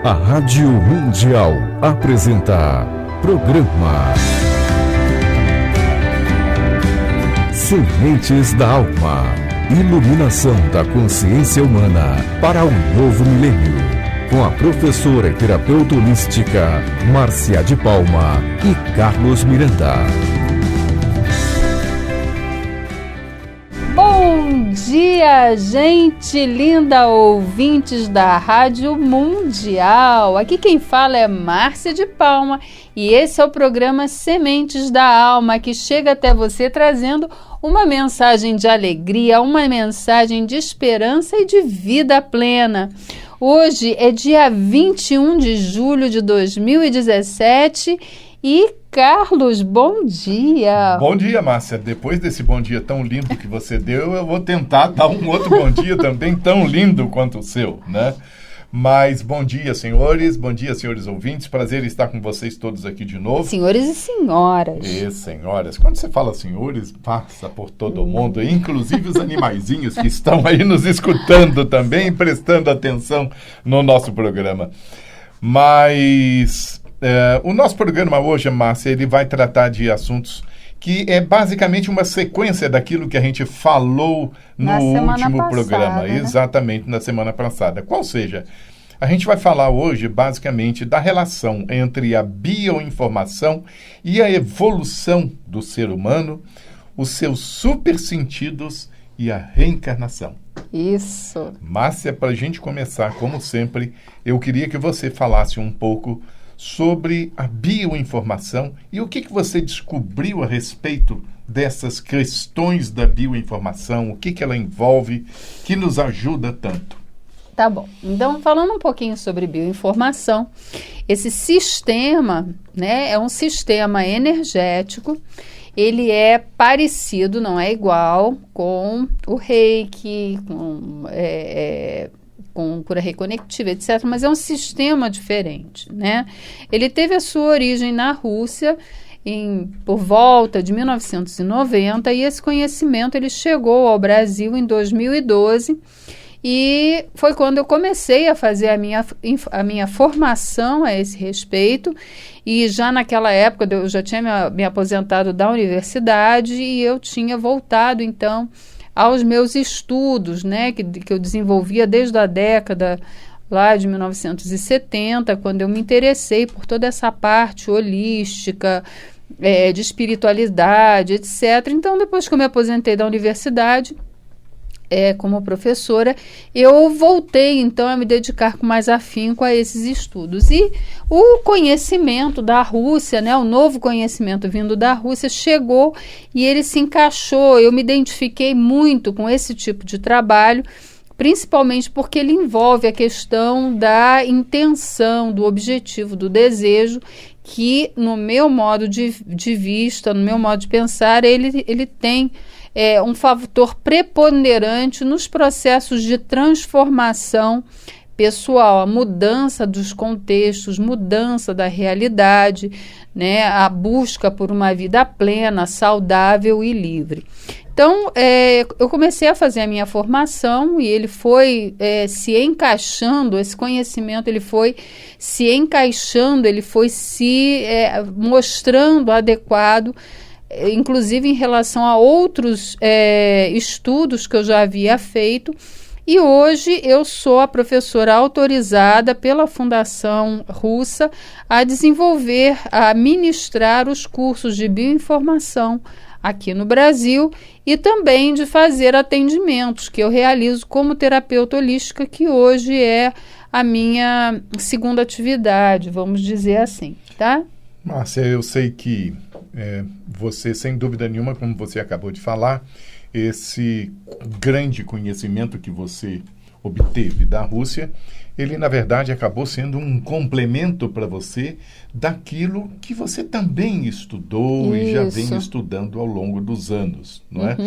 A Rádio Mundial apresenta programa Sementes da Alma. Iluminação da consciência humana para um novo milênio. Com a professora e terapeuta holística Márcia de Palma e Carlos Miranda. Bom dia, gente linda, ouvintes da Rádio Mundial. Aqui quem fala é Márcia de Palma e esse é o programa Sementes da Alma, que chega até você trazendo uma mensagem de alegria, uma mensagem de esperança e de vida plena. Hoje é dia 21 de julho de 2017 e Carlos, bom dia. Bom dia, Márcia. Depois desse bom dia tão lindo que você deu, eu vou tentar dar um outro bom dia também tão lindo quanto o seu, né? Mas bom dia, senhores ouvintes. Prazer estar com vocês todos aqui de novo. Senhores e senhoras. E senhoras. Quando você fala senhores, passa por todo mundo, inclusive os animaizinhos que estão aí nos escutando também, prestando atenção no nosso programa. Mas o nosso programa hoje, Márcia, ele vai tratar de assuntos que é basicamente uma sequência daquilo que a gente falou no último programa, né? Exatamente, na semana passada. Qual seja, a gente vai falar hoje basicamente da relação entre a bioinformação e a evolução do ser humano, os seus supersentidos e a reencarnação. Isso. Márcia, para a gente começar, como sempre, eu queria que você falasse um pouco sobre a bioinformação e o que você descobriu a respeito dessas questões da bioinformação, o que ela envolve, que nos ajuda tanto. Tá bom. Então, falando um pouquinho sobre bioinformação, esse sistema, né, é um sistema energético, ele é parecido, não é igual com o Reiki, com cura reconectiva, etc., mas é um sistema diferente, né? Ele teve a sua origem na Rússia por volta de 1990 e esse conhecimento ele chegou ao Brasil em 2012 e foi quando eu comecei a fazer a minha formação a esse respeito e já naquela época eu já tinha me aposentado da universidade e eu tinha voltado então aos meus estudos, né, que eu desenvolvia desde a década lá de 1970, quando eu me interessei por toda essa parte holística, de espiritualidade, etc. Então, depois que eu me aposentei da universidade, como professora, eu voltei então a me dedicar com mais afinco a esses estudos. E o conhecimento da Rússia, né, o novo conhecimento vindo da Rússia chegou e ele se encaixou. Eu me identifiquei muito com esse tipo de trabalho, principalmente porque ele envolve a questão da intenção, do objetivo, do desejo, que no meu modo de vista, no meu modo de pensar, ele tem um fator preponderante nos processos de transformação pessoal, a mudança dos contextos, mudança da realidade, né, a busca por uma vida plena, saudável e livre. Então, eu comecei a fazer a minha formação e ele foi se encaixando, esse conhecimento ele foi se encaixando, ele foi se mostrando adequado, inclusive em relação a outros estudos que eu já havia feito. E hoje eu sou a professora autorizada pela Fundação Russa a desenvolver, a ministrar os cursos de bioinformação aqui no Brasil e também de fazer atendimentos que eu realizo como terapeuta holística, que hoje é a minha segunda atividade, vamos dizer assim, tá? Márcia, eu sei que você, sem dúvida nenhuma, como você acabou de falar, esse grande conhecimento que você obteve da Rússia, ele, na verdade, acabou sendo um complemento para você daquilo que você também estudou e já vem estudando ao longo dos anos, não é?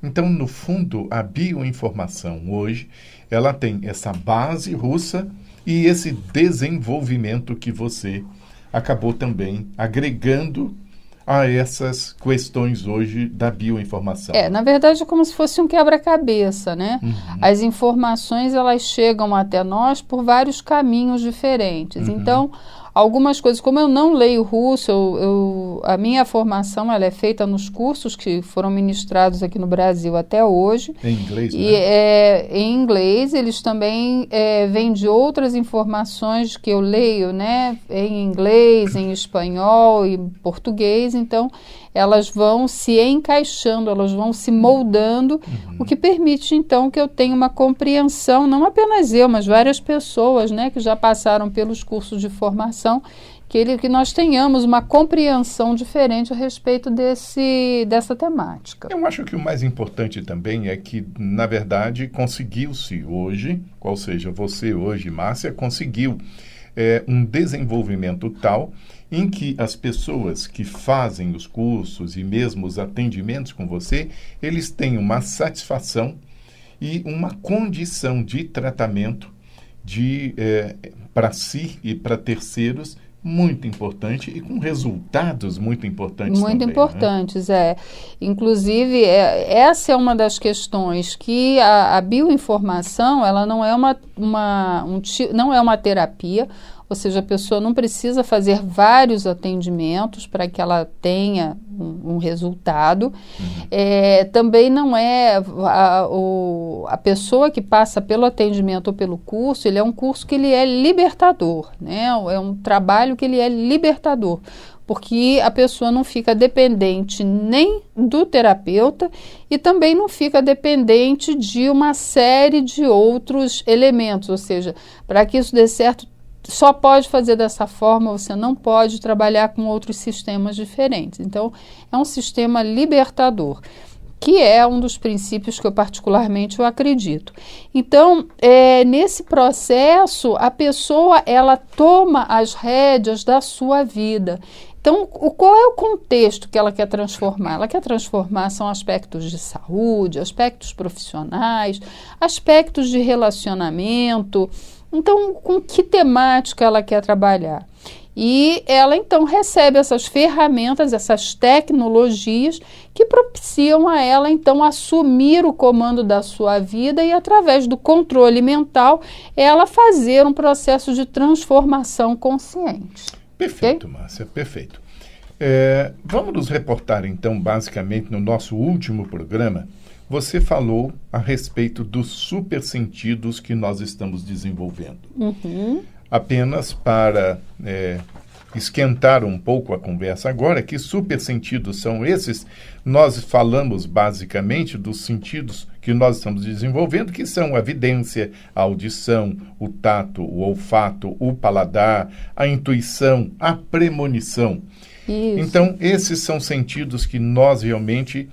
Então, no fundo, a bioinformação hoje, ela tem essa base russa e esse desenvolvimento que você acabou também agregando a essas questões hoje da bioinformação? Na verdade é como se fosse um quebra-cabeça, né? Uhum. As informações, elas chegam até nós por vários caminhos diferentes. Uhum. Então, algumas coisas, como eu não leio russo, a minha formação ela é feita nos cursos que foram ministrados aqui no Brasil até hoje. Em inglês, E em inglês, eles também vêm de outras informações que eu leio, né? Em inglês, em espanhol e português. Então, elas vão se encaixando, elas vão se moldando, o que permite, então, que eu tenha uma compreensão, não apenas eu, mas várias pessoas, né, que já passaram pelos cursos de formação, que nós tenhamos uma compreensão diferente a respeito dessa temática. Eu acho que o mais importante também é que, na verdade, conseguiu-se hoje, ou seja, você hoje, Márcia, conseguiu um desenvolvimento tal em que as pessoas que fazem os cursos e mesmo os atendimentos com você, eles têm uma satisfação e uma condição de tratamento para si e para terceiros muito importante e com resultados muito importantes muito também. Importantes, né? Inclusive, essa é uma das questões que a bioinformação, ela não é não é uma terapia, ou seja, a pessoa não precisa fazer vários atendimentos para que ela tenha um resultado. Também não é a pessoa que passa pelo atendimento ou pelo curso, ele é um curso que ele é libertador, né? É um trabalho que ele é libertador, porque a pessoa não fica dependente nem do terapeuta e também não fica dependente de uma série de outros elementos, ou seja, para que isso dê certo, só pode fazer dessa forma, você não pode trabalhar com outros sistemas diferentes. Então, é um sistema libertador, que é um dos princípios que eu particularmente acredito. Então, nesse processo, a pessoa ela toma as rédeas da sua vida. Então, qual é o contexto que ela quer transformar? Ela quer transformar são aspectos de saúde, aspectos profissionais, aspectos de relacionamento. Então, com que temática ela quer trabalhar? E ela, então, recebe essas ferramentas, essas tecnologias que propiciam a ela, então, assumir o comando da sua vida e, através do controle mental, ela fazer um processo de transformação consciente. Perfeito, Okay? Márcia, perfeito. Vamos nos reportar, então, basicamente, no nosso último programa. Você falou a respeito dos supersentidos que nós estamos desenvolvendo. Apenas para esquentar um pouco a conversa agora, que supersentidos são esses? Nós falamos basicamente dos sentidos que nós estamos desenvolvendo, que são a vidência, a audição, o tato, o olfato, o paladar, a intuição, a premonição. Isso. Então, esses são sentidos que nós realmente,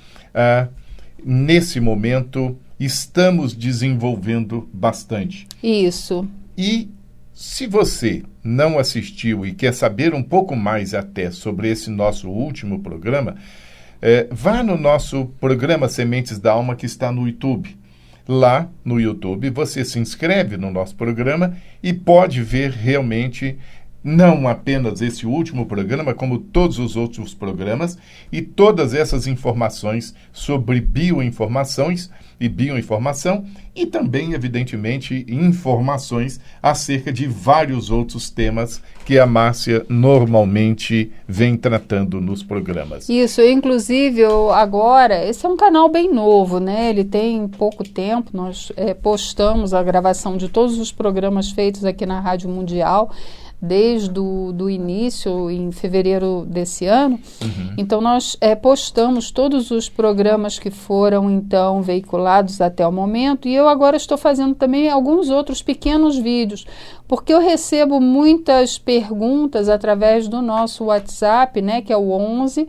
nesse momento, estamos desenvolvendo bastante. Isso. E se você não assistiu e quer saber um pouco mais até sobre esse nosso último programa, vá no nosso programa Sementes da Alma, que está no YouTube. Lá no YouTube você se inscreve no nosso programa e pode ver realmente não apenas esse último programa, como todos os outros programas e todas essas informações sobre bioinformações e bioinformação e também, evidentemente, informações acerca de vários outros temas que a Márcia normalmente vem tratando nos programas. Isso, inclusive, agora, esse é um canal bem novo, né? Ele tem pouco tempo, nós postamos a gravação de todos os programas feitos aqui na Rádio Mundial, desde o início, em fevereiro desse ano. Então, nós postamos todos os programas que foram, então, veiculados até o momento, e eu agora estou fazendo também alguns outros pequenos vídeos, porque eu recebo muitas perguntas através do nosso WhatsApp, né, que é o 11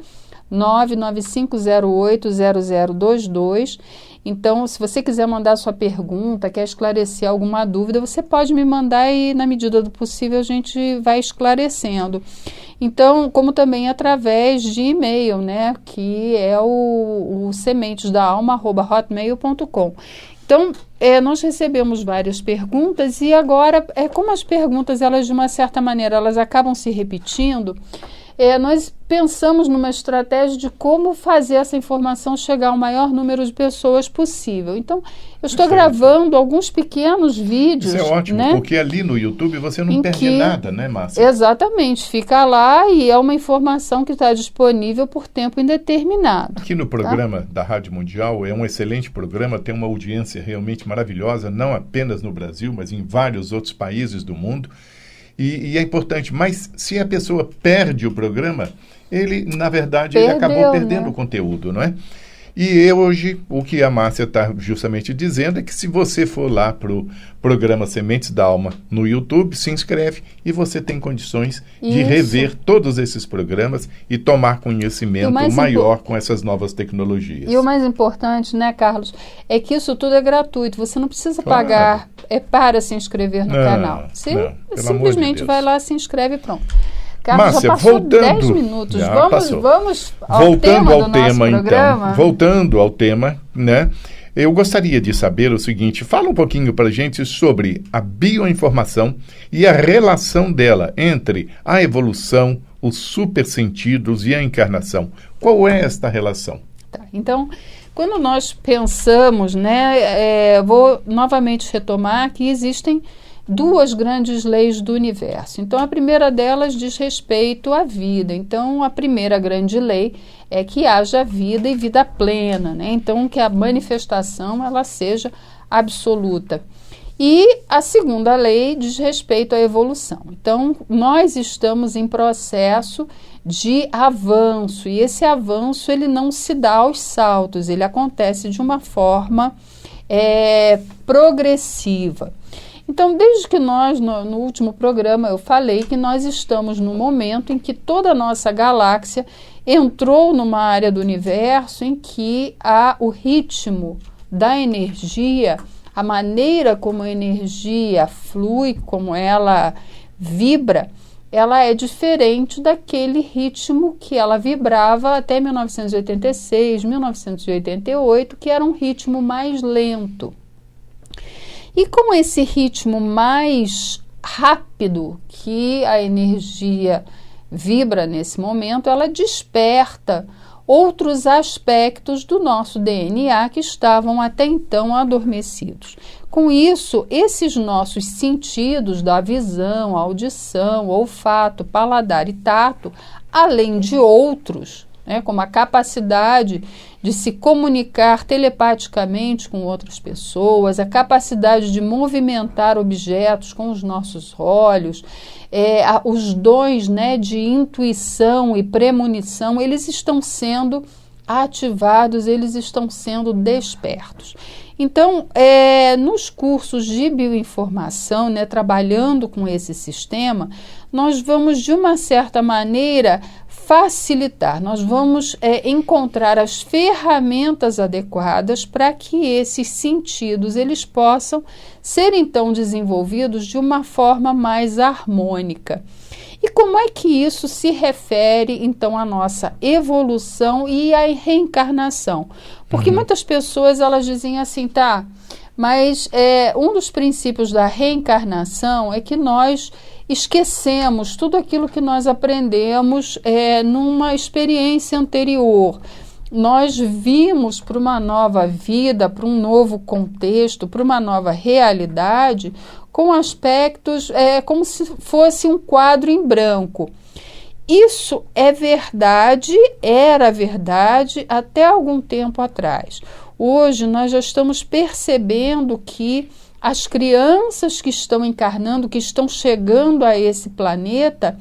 995080022. Então, se você quiser mandar sua pergunta, quer esclarecer alguma dúvida, você pode me mandar e, na medida do possível, a gente vai esclarecendo. Então, como também através de e-mail, né, que é o sementesdaalma@hotmail.com. Então, nós recebemos várias perguntas e agora, como as perguntas, elas de uma certa maneira, elas acabam se repetindo, nós pensamos numa estratégia de como fazer essa informação chegar ao maior número de pessoas possível. Então, eu estou gravando alguns pequenos vídeos. Isso é ótimo, né? Porque ali no YouTube você não perde nada, né, Márcia? Exatamente, fica lá e é uma informação que está disponível por tempo indeterminado. Aqui no programa da Rádio Mundial, é um excelente programa, tem uma audiência realmente maravilhosa, não apenas no Brasil, mas em vários outros países do mundo. E é importante, mas se a pessoa perde o programa, ele, na verdade, ele acabou perdendo o conteúdo, não é? E hoje, o que a Márcia está justamente dizendo é que se você for lá para o programa Sementes da Alma no YouTube, se inscreve e você tem condições de rever todos esses programas e tomar conhecimento maior com essas novas tecnologias. E o mais importante, né, Carlos, é que isso tudo é gratuito. Você não precisa pagar para se inscrever no canal. Você simplesmente vai lá, se inscreve e pronto. Carlos, Márcia, já passou 10 minutos. Vamos ao tema do nosso programa? Então, voltando ao tema, né? Eu gostaria de saber o seguinte, fala um pouquinho para a gente sobre a bioinformação e a relação dela entre a evolução, os supersentidos e a encarnação. Qual é esta relação? Tá, então, quando nós pensamos, né, vou novamente retomar que existem duas grandes leis do universo. Então, a primeira delas diz respeito à vida. Então, a primeira grande lei é que haja vida e vida plena, né? Então, que a manifestação ela seja absoluta. E a segunda lei diz respeito à evolução. Então, nós estamos em processo de avanço, e esse avanço ele não se dá aos saltos, ele acontece de uma forma progressiva. Então, desde que nós, no último programa, eu falei que nós estamos no momento em que toda a nossa galáxia entrou numa área do universo em que o ritmo da energia, a maneira como a energia flui, como ela vibra, ela é diferente daquele ritmo que ela vibrava até 1986, 1988, que era um ritmo mais lento. E com esse ritmo mais rápido que a energia vibra nesse momento, ela desperta outros aspectos do nosso DNA que estavam até então adormecidos. Com isso, esses nossos sentidos da visão, audição, olfato, paladar e tato, além de outros, como a capacidade de se comunicar telepaticamente com outras pessoas, a capacidade de movimentar objetos com os nossos olhos, os dons de intuição e premonição, eles estão sendo ativados, eles estão sendo despertos. Então, nos cursos de bioinformação, trabalhando com esse sistema, nós vamos, de uma certa maneira, facilitar, nós vamos encontrar as ferramentas adequadas para que esses sentidos eles possam ser então desenvolvidos de uma forma mais harmônica. E como é que isso se refere então à nossa evolução e à reencarnação? Porque muitas pessoas elas dizem assim, tá, mas um dos princípios da reencarnação é que nós esquecemos tudo aquilo que nós aprendemos numa experiência anterior. Nós vimos para uma nova vida, para um novo contexto, para uma nova realidade, com aspectos como se fosse um quadro em branco. Isso é verdade, era verdade até algum tempo atrás. Hoje nós já estamos percebendo que as crianças que estão encarnando, que estão chegando a esse planeta,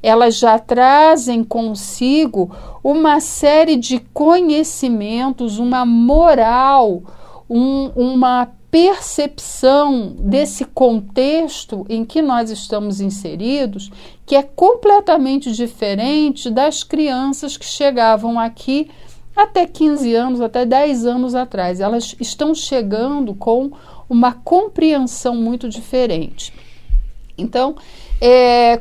elas já trazem consigo uma série de conhecimentos, uma moral, uma percepção desse contexto em que nós estamos inseridos, que é completamente diferente das crianças que chegavam aqui até 15 anos, até 10 anos atrás. Elas estão chegando com uma compreensão muito diferente. Então,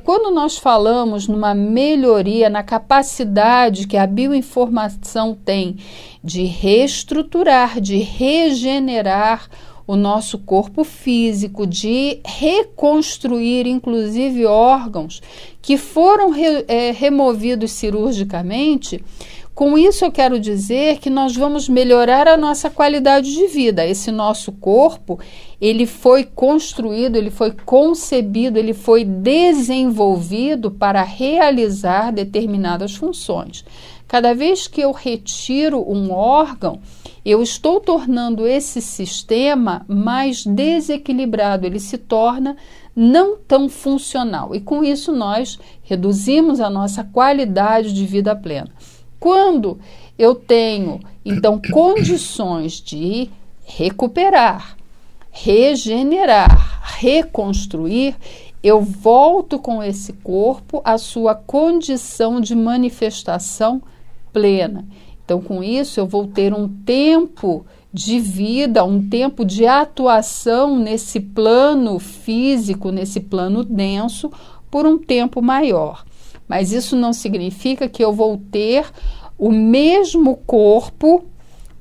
quando nós falamos numa melhoria na capacidade que a bioinformação tem de reestruturar, de regenerar o nosso corpo físico, de reconstruir, inclusive, órgãos que foram removidos cirurgicamente. Com isso, eu quero dizer que nós vamos melhorar a nossa qualidade de vida. Esse nosso corpo, ele foi construído, ele foi concebido, ele foi desenvolvido para realizar determinadas funções. Cada vez que eu retiro um órgão, eu estou tornando esse sistema mais desequilibrado, ele se torna não tão funcional. E com isso nós reduzimos a nossa qualidade de vida plena. Quando eu tenho, então, condições de recuperar, regenerar, reconstruir, eu volto com esse corpo à sua condição de manifestação plena. Então, com isso, eu vou ter um tempo de vida, um tempo de atuação nesse plano físico, nesse plano denso, por um tempo maior. Mas isso não significa que eu vou ter o mesmo corpo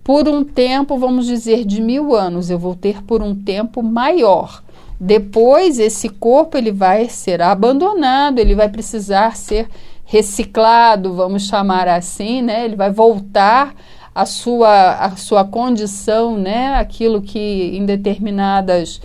por um tempo, vamos dizer, de 1000 anos. Eu vou ter por um tempo maior. Depois, esse corpo ele vai ser abandonado, ele vai precisar ser reciclado, vamos chamar assim, né? Ele vai voltar à sua condição, né? Aquilo que em determinadas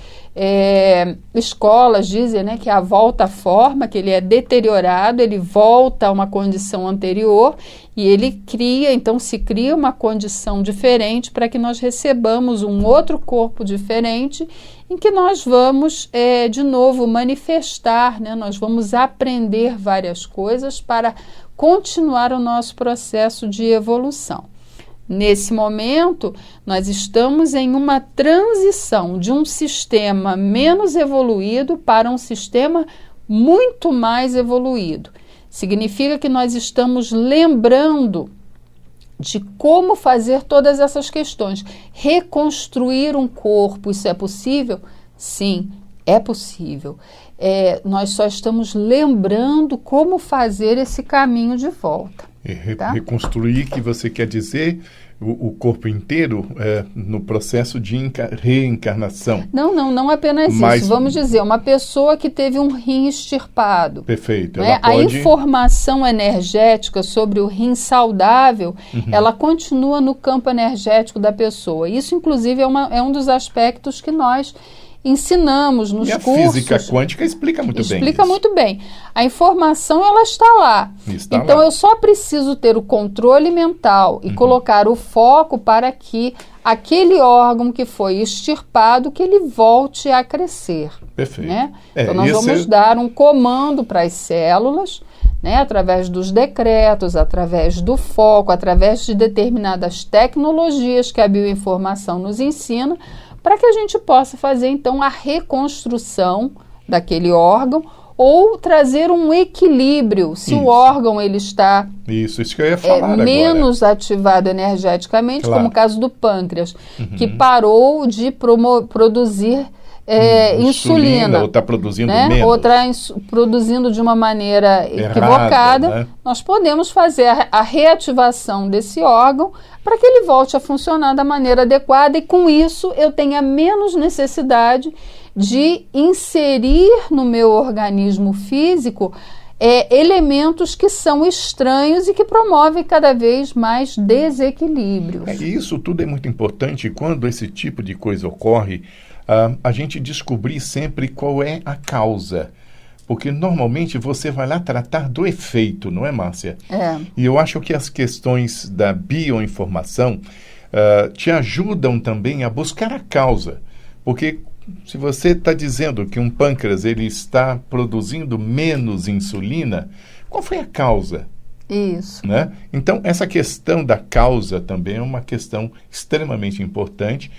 escolas dizem, né, que a volta à forma, que ele é deteriorado, ele volta a uma condição anterior e ele cria, então se cria uma condição diferente para que nós recebamos um outro corpo diferente em que nós vamos de novo manifestar, né, nós vamos aprender várias coisas para continuar o nosso processo de evolução. Nesse momento, nós estamos em uma transição de um sistema menos evoluído para um sistema muito mais evoluído. Significa que nós estamos lembrando de como fazer todas essas questões. Reconstruir um corpo, isso é possível? Sim, é possível. Nós só estamos lembrando como fazer esse caminho de volta. Tá? Reconstruir, que você quer dizer o corpo inteiro no processo de reencarnação. Não apenas isso. Vamos dizer, uma pessoa que teve um rim extirpado. Perfeito. Né? A informação energética sobre o rim saudável, ela continua no campo energético da pessoa. Isso, inclusive, é um dos aspectos que nós ensinamos nos cursos. E a física quântica explica muito bem. Explica muito bem. A informação, ela está lá. Então, eu só preciso ter o controle mental e colocar o foco para que aquele órgão que foi extirpado, que ele volte a crescer. Perfeito. Né? Então, nós vamos dar um comando para as células, né, através dos decretos, através do foco, através de determinadas tecnologias que a bioinformação nos ensina, para que a gente possa fazer, então, a reconstrução daquele órgão ou trazer um equilíbrio, se o órgão ele está isso que eu ia falar menos ativado energeticamente, como o caso do pâncreas, que parou de produzir insulina, ou está produzindo né? menos. Ou está produzindo de uma maneira equivocada, né? Nós podemos fazer a reativação desse órgão para que ele volte a funcionar da maneira adequada e com isso eu tenha menos necessidade de inserir no meu organismo físico elementos que são estranhos e que promovem cada vez mais desequilíbrios. E isso tudo é muito importante quando esse tipo de coisa ocorre, a gente descobrir sempre qual é a causa. Porque normalmente você vai lá tratar do efeito, não é, Márcia? E eu acho que as questões da bioinformação te ajudam também a buscar a causa. Porque se você está dizendo que um pâncreas ele está produzindo menos insulina, qual foi a causa? Isso. Né? Então, essa questão da causa também é uma questão extremamente importante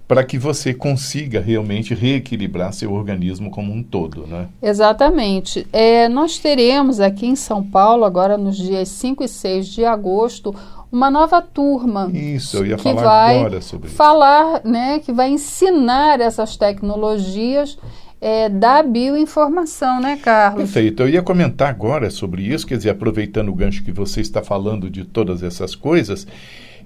para que você consiga realmente reequilibrar seu organismo como um todo, né? Exatamente. Nós teremos aqui em São Paulo, agora nos dias 5 e 6 de agosto, uma nova turma. Isso, eu ia falar agora sobre isso. Né, que vai ensinar essas tecnologias da bioinformação, né, Carlos? Perfeito. Eu ia comentar agora sobre isso, quer dizer, aproveitando o gancho que você está falando de todas essas coisas,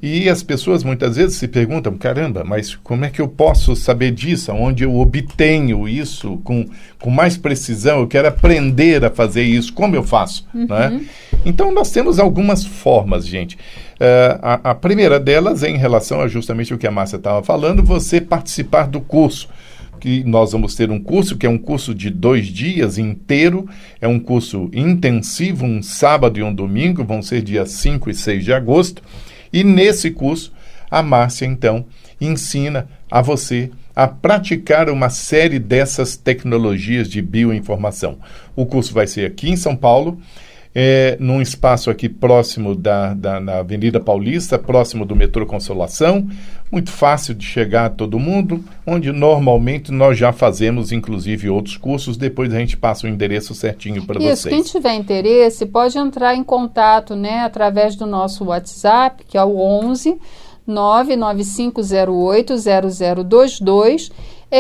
E as pessoas muitas vezes se perguntam, caramba, mas como é que eu posso saber disso? Onde eu obtenho isso com mais precisão? Eu quero aprender a fazer isso. Como eu faço? Né? Então, nós temos algumas formas, gente. A primeira delas é em relação a justamente o que a Márcia estava falando, você participar do curso. Que nós vamos ter um curso, que é um curso de 2 dias inteiro, é um curso intensivo, um sábado e um domingo, vão ser dias 5 e 6 de agosto, e nesse curso, a Márcia, então, ensina a você a praticar uma série dessas tecnologias de bioinformação. O curso vai ser aqui em São Paulo, num espaço aqui próximo na Avenida Paulista, próximo do metrô Consolação, muito fácil de chegar a todo mundo, onde normalmente nós já fazemos, inclusive, outros cursos, depois a gente passa o endereço certinho para vocês. Isso, quem tiver interesse pode entrar em contato, né, através do nosso WhatsApp, que é o 11 99508 0022,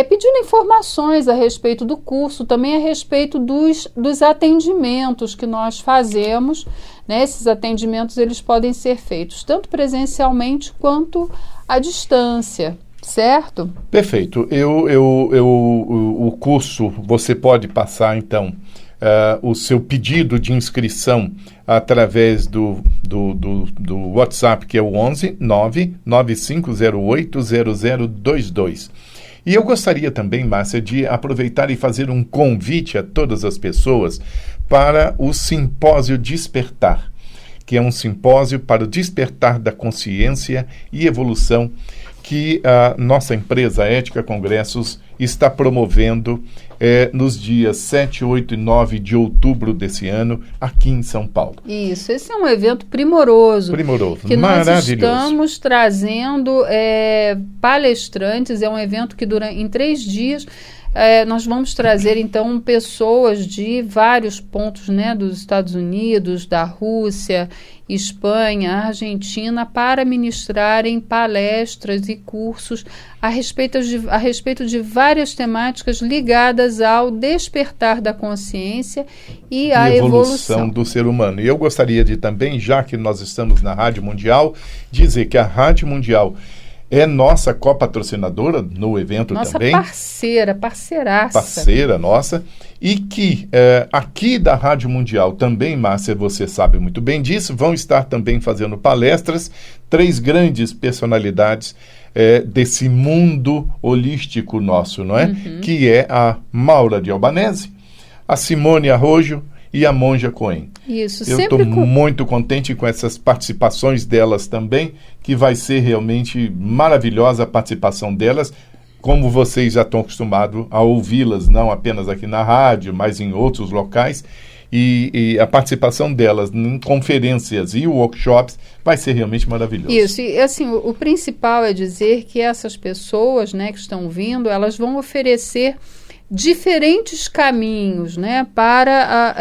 pedindo informações a respeito do curso, também a respeito dos atendimentos que nós fazemos, né? Esses atendimentos eles podem ser feitos tanto presencialmente quanto à distância, certo? Perfeito. O curso, você pode passar, então, o seu pedido de inscrição através do WhatsApp, que é o 11 99508 0022. E eu gostaria também, Márcia, de aproveitar e fazer um convite a todas as pessoas para o Simpósio Despertar, que é um simpósio para o despertar da consciência e evolução que a nossa empresa Ética Congressos está promovendo nos dias 7, 8 e 9 de outubro desse ano, aqui em São Paulo. Isso, esse é um evento primoroso. Primoroso, que maravilhoso. Nós estamos trazendo palestrantes, é um evento que dura em 3 dias. Nós vamos trazer, então, pessoas de vários pontos, né, dos Estados Unidos, da Rússia, Espanha, Argentina, para ministrarem palestras e cursos a respeito de várias temáticas ligadas ao despertar da consciência e à evolução do ser humano. E eu gostaria de também, já que nós estamos na Rádio Mundial, dizer que a Rádio Mundial é nossa copatrocinadora no evento também. Nossa parceiraça. Parceira nossa. E que aqui da Rádio Mundial também, Márcia, você sabe muito bem disso, vão estar também fazendo palestras, 3 grandes personalidades desse mundo holístico nosso, não é? Que é a Maura de Albanese, a Simone Arrojo e a Monja Cohen. Isso, eu estou muito contente com essas participações delas também, que vai ser realmente maravilhosa a participação delas, como vocês já estão acostumados a ouvi-las, não apenas aqui na rádio, mas em outros locais, e a participação delas em conferências e workshops vai ser realmente maravilhoso. Isso, e assim, o principal é dizer que essas pessoas, né, que estão vindo, elas vão oferecer diferentes caminhos, né, para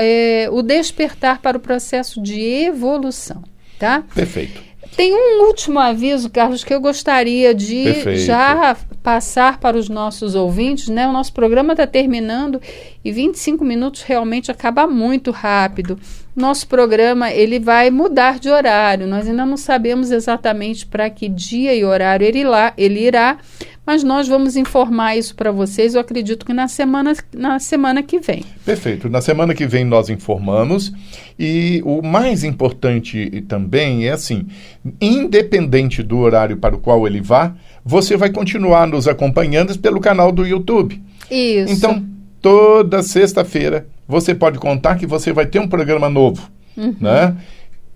o despertar para o processo de evolução, tá? Perfeito. Tem um último aviso, Carlos, que eu gostaria de já passar para os nossos ouvintes, né? O nosso programa está terminando e 25 minutos realmente acaba muito rápido. Nosso programa ele vai mudar de horário. Nós ainda não sabemos exatamente para que dia e horário ele irá, mas nós vamos informar isso para vocês, eu acredito que na semana que vem. Perfeito. Na semana que vem nós informamos, e o mais importante também é assim, independente do horário para o qual ele vá, você vai continuar nos acompanhando pelo canal do YouTube. Isso. Então, toda sexta-feira, você pode contar que você vai ter um programa novo, né?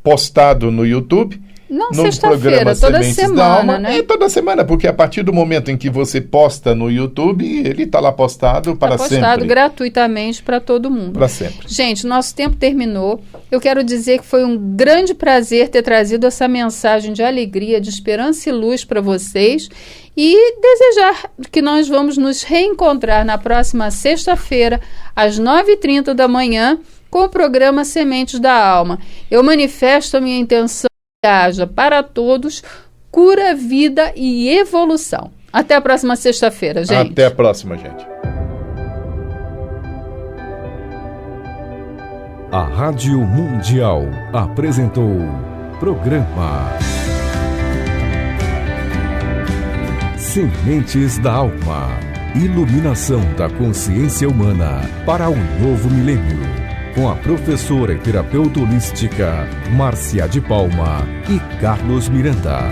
Postado no YouTube. Não sexta-feira, toda semana, né? Toda semana, porque a partir do momento em que você posta no YouTube, ele está lá postado para sempre. Postado gratuitamente para todo mundo. Para sempre. Gente, nosso tempo terminou. Eu quero dizer que foi um grande prazer ter trazido essa mensagem de alegria, de esperança e luz para vocês. E desejar que nós vamos nos reencontrar na próxima sexta-feira, às 9h30 da manhã, com o programa Sementes da Alma. Eu manifesto a minha intenção que haja para todos cura, vida e evolução. Até a próxima sexta-feira, gente. Até a próxima, gente. A Rádio Mundial apresentou programa Sementes da Alma. Iluminação da consciência humana para um novo milênio. Com a professora e terapeuta holística Márcia de Palma e Carlos Miranda.